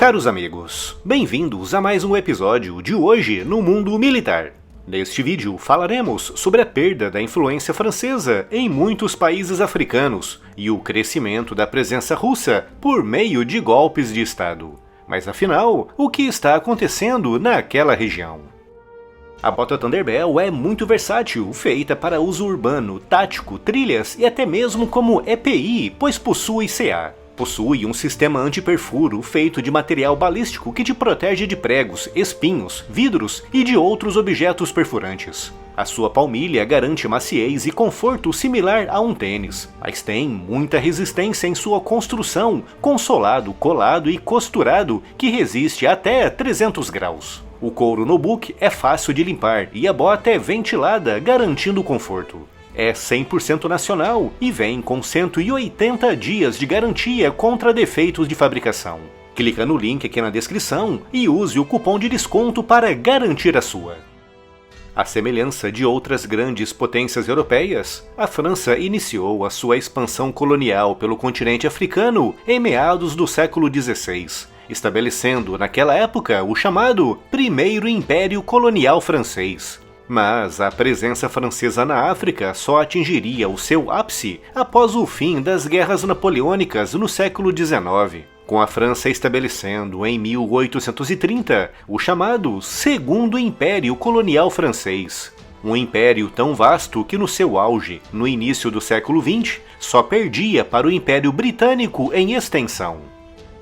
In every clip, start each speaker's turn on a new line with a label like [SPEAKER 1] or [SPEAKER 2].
[SPEAKER 1] Caros amigos, bem-vindos a mais um episódio de Hoje no Mundo Militar. Neste vídeo falaremos sobre a perda da influência francesa em muitos países africanos e o crescimento da presença russa por meio de golpes de Estado. Mas afinal, o que está acontecendo naquela região? A bota Thunderbell é muito versátil, feita para uso urbano, tático, trilhas e até mesmo como EPI, pois possui CA. Possui um sistema anti-perfuro feito de material balístico que te protege de pregos, espinhos, vidros e de outros objetos perfurantes. A sua palmilha garante maciez e conforto similar a um tênis, mas tem muita resistência em sua construção, com solado colado e costurado que resiste até 300 graus. O couro no book é fácil de limpar e a bota é ventilada, garantindo conforto. É 100% nacional e vem com 180 dias de garantia contra defeitos de fabricação. Clica no link aqui na descrição e use o cupom de desconto para garantir a sua. À semelhança de outras grandes potências europeias, a França iniciou a sua expansão colonial pelo continente africano em meados do século XVI, estabelecendo naquela época o chamado Primeiro Império Colonial Francês. Mas a presença francesa na África só atingiria o seu ápice após o fim das guerras napoleônicas no século XIX, com a França estabelecendo em 1830 o chamado Segundo Império Colonial Francês. Um império tão vasto que no seu auge, no início do século XX, só perdia para o Império Britânico em extensão.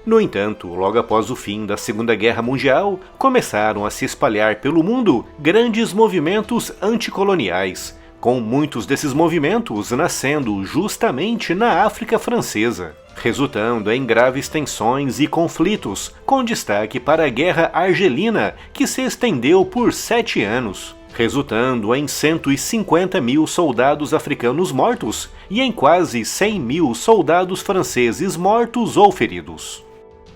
[SPEAKER 1] No entanto, logo após o fim da Segunda Guerra Mundial, começaram a se espalhar pelo mundo grandes movimentos anticoloniais, com muitos desses movimentos nascendo justamente na África Francesa, resultando em graves tensões e conflitos, com destaque para a Guerra Argelina, que se estendeu por 7 anos, resultando em 150 mil soldados africanos mortos e em quase 100 mil soldados franceses mortos ou feridos.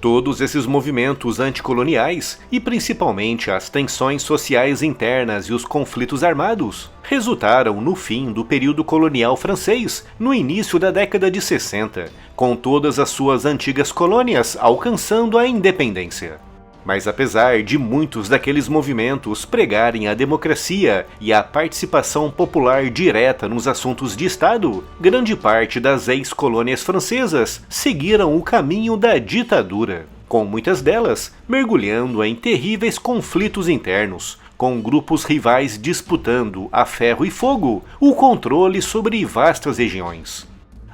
[SPEAKER 1] Todos esses movimentos anticoloniais, e principalmente as tensões sociais internas e os conflitos armados, resultaram no fim do período colonial francês, no início da década de 60, com todas as suas antigas colônias alcançando a independência. Mas apesar de muitos daqueles movimentos pregarem a democracia e a participação popular direta nos assuntos de Estado, grande parte das ex-colônias francesas seguiram o caminho da ditadura, com muitas delas mergulhando em terríveis conflitos internos, com grupos rivais disputando a ferro e fogo o controle sobre vastas regiões.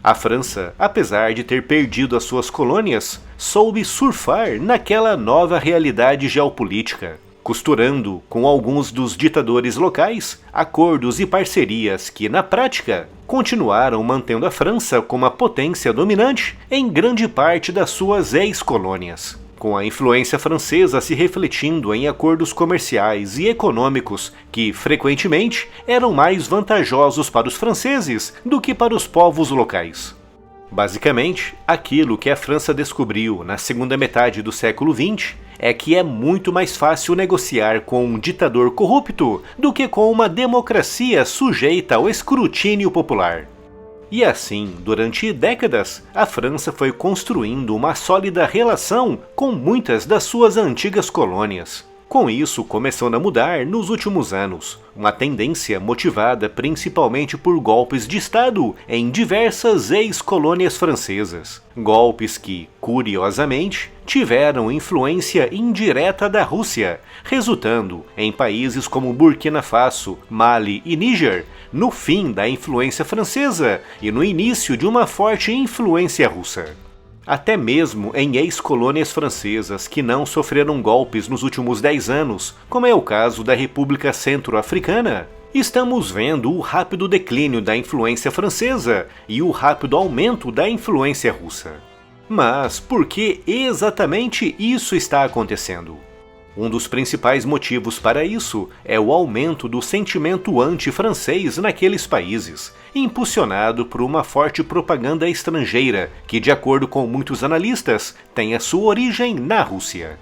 [SPEAKER 1] A França, apesar de ter perdido as suas colônias, soube surfar naquela nova realidade geopolítica, costurando com alguns dos ditadores locais acordos e parcerias que, na prática, continuaram mantendo a França como a potência dominante em grande parte das suas ex-colônias, com a influência francesa se refletindo em acordos comerciais e econômicos que, frequentemente, eram mais vantajosos para os franceses do que para os povos locais. Basicamente, aquilo que a França descobriu na segunda metade do século XX é que é muito mais fácil negociar com um ditador corrupto do que com uma democracia sujeita ao escrutínio popular. E assim, durante décadas, a França foi construindo uma sólida relação com muitas das suas antigas colônias. Com isso, começando a mudar nos últimos anos, uma tendência motivada principalmente por golpes de Estado em diversas ex-colônias francesas. Golpes que, curiosamente, tiveram influência indireta da Rússia, resultando em países como Burkina Faso, Mali e Níger, no fim da influência francesa e no início de uma forte influência russa. Até mesmo em ex-colônias francesas que não sofreram golpes nos últimos 10 anos, como é o caso da República Centro-Africana, estamos vendo o rápido declínio da influência francesa e o rápido aumento da influência russa. Mas por que exatamente isso está acontecendo? Um dos principais motivos para isso é o aumento do sentimento anti-francês naqueles países, impulsionado por uma forte propaganda estrangeira que, de acordo com muitos analistas, tem a sua origem na Rússia.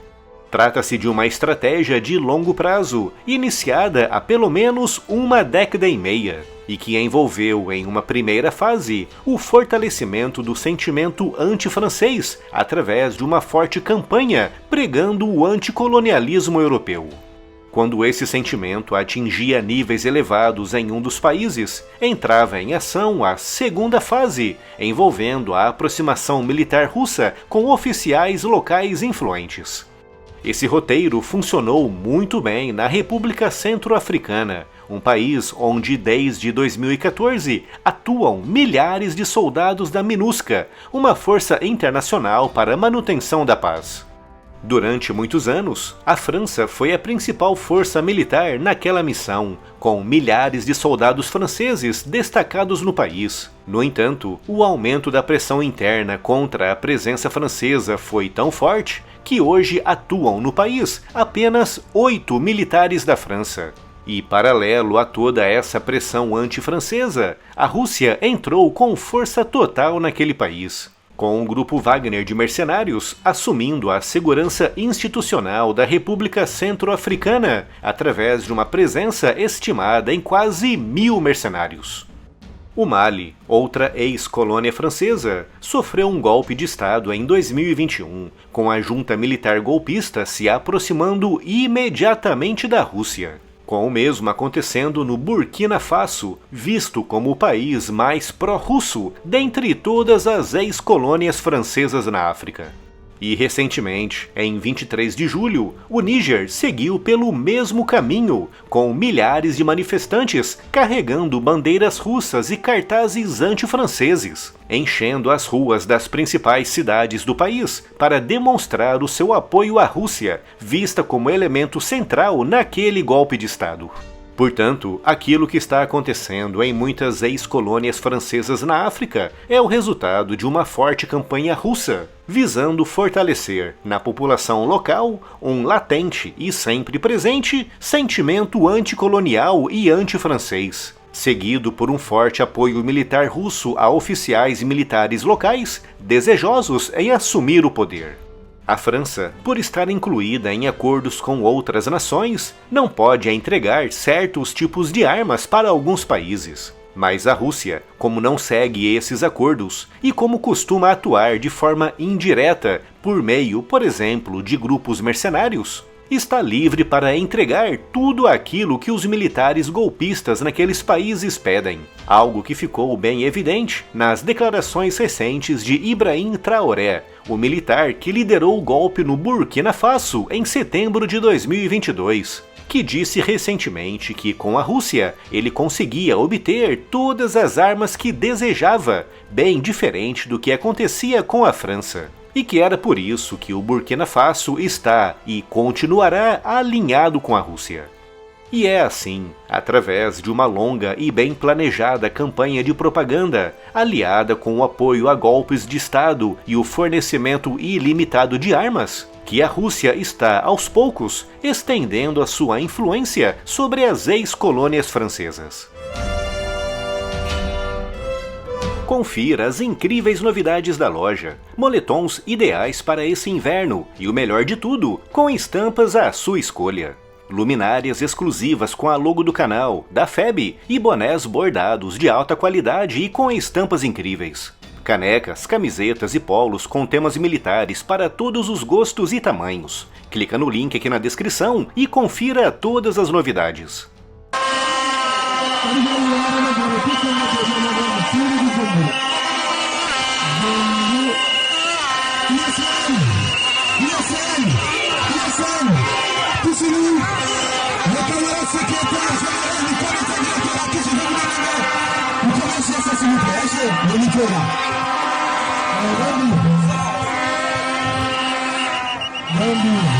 [SPEAKER 1] Trata-se de uma estratégia de longo prazo, iniciada há pelo menos uma década e meia, e que envolveu, em uma primeira fase, o fortalecimento do sentimento anti-francês através de uma forte campanha pregando o anticolonialismo europeu. Quando esse sentimento atingia níveis elevados em um dos países, entrava em ação a segunda fase, envolvendo a aproximação militar russa com oficiais locais influentes. Esse roteiro funcionou muito bem na República Centro-Africana, um país onde desde 2014 atuam milhares de soldados da MINUSCA, uma força internacional para a manutenção da paz. Durante muitos anos, a França foi a principal força militar naquela missão, com milhares de soldados franceses destacados no país. No entanto, o aumento da pressão interna contra a presença francesa foi tão forte que hoje atuam no país apenas 8 militares da França. E, paralelo a toda essa pressão anti-francesa, a Rússia entrou com força total naquele país, com o grupo Wagner de mercenários assumindo a segurança institucional da República Centro-Africana através de uma presença estimada em quase 1.000 mercenários. O Mali, outra ex-colônia francesa, sofreu um golpe de Estado em 2021, com a junta militar golpista se aproximando imediatamente da Rússia, com o mesmo acontecendo no Burkina Faso, visto como o país mais pró-russo dentre todas as ex-colônias francesas na África. E recentemente, em 23 de julho, o Níger seguiu pelo mesmo caminho, com milhares de manifestantes carregando bandeiras russas e cartazes anti-franceses, enchendo as ruas das principais cidades do país para demonstrar o seu apoio à Rússia, vista como elemento central naquele golpe de Estado. Portanto, aquilo que está acontecendo em muitas ex-colônias francesas na África é o resultado de uma forte campanha russa, visando fortalecer na população local um latente e sempre presente sentimento anticolonial e anti-francês, seguido por um forte apoio militar russo a oficiais militares locais desejosos em assumir o poder. A França, por estar incluída em acordos com outras nações, não pode entregar certos tipos de armas para alguns países. Mas a Rússia, como não segue esses acordos e como costuma atuar de forma indireta por meio, por exemplo, de grupos mercenários, está livre para entregar tudo aquilo que os militares golpistas naqueles países pedem, algo que ficou bem evidente nas declarações recentes de Ibrahim Traoré, o militar que liderou o golpe no Burkina Faso em setembro de 2022, que disse recentemente que com a Rússia ele conseguia obter todas as armas que desejava, bem diferente do que acontecia com a França. E que era por isso que o Burkina Faso está e continuará alinhado com a Rússia. E é assim, através de uma longa e bem planejada campanha de propaganda, aliada com o apoio a golpes de Estado e o fornecimento ilimitado de armas, que a Rússia está, aos poucos, estendendo a sua influência sobre as ex-colônias francesas. Confira as incríveis novidades da loja, moletons ideais para esse inverno e o melhor de tudo, com estampas à sua escolha. Luminárias exclusivas com a logo do canal, da FEB e bonés bordados de alta qualidade e com estampas incríveis. Canecas, camisetas e polos com temas militares para todos os gostos e tamanhos. Clica no link aqui na descrição e confira todas as novidades.
[SPEAKER 2] Rambo.